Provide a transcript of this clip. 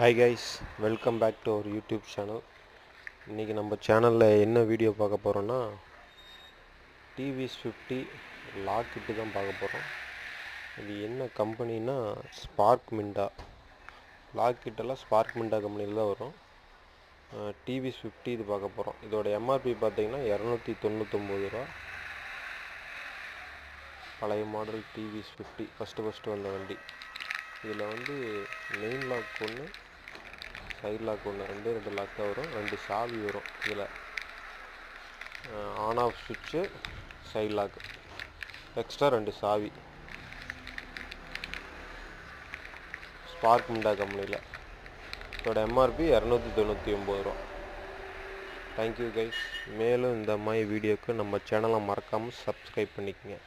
Hi guys, welcome back to our YouTube channel. இன்னைக்கு நம்ம சேனலில் என்ன வீடியோ பார்க்க போகிறோன்னா TVS50 லாக் கிட்டு தான் பார்க்க போகிறோம். இது என்ன கம்பெனின்னா ஸ்பார்க் மிண்டா. லாக் கிட்டெல்லாம் ஸ்பார்க் மிண்டா கம்பெனியில் தான் வரும். TVS50 இது பார்க்க போகிறோம். இதோட எம்ஆர்பி பார்த்தீங்கன்னா 299 ரூபா. பழைய மாடல் TVS50 ஃபஸ்ட்டு வந்த வண்டி. இதில் வந்து மெயின் லாக் ஒன்று, சைட் லாக் ஒன்று, ரெண்டு லாக் தான் வரும். 2 சாவி வரும். இதில் ஆன் ஆஃப் சுவிட்சு, சைட் லாக், எக்ஸ்ட்ரா 2 சாவி. ஸ்பார்க் மிண்டா கம்பெனியில். இதோட எம்ஆர்பி 299 ரூபா. Thank you guys. மேலும் இந்த மாதிரி வீடியோக்கு நம்ம சேனலை மறக்காமல் சப்ஸ்கிரைப் பண்ணிக்கோங்க.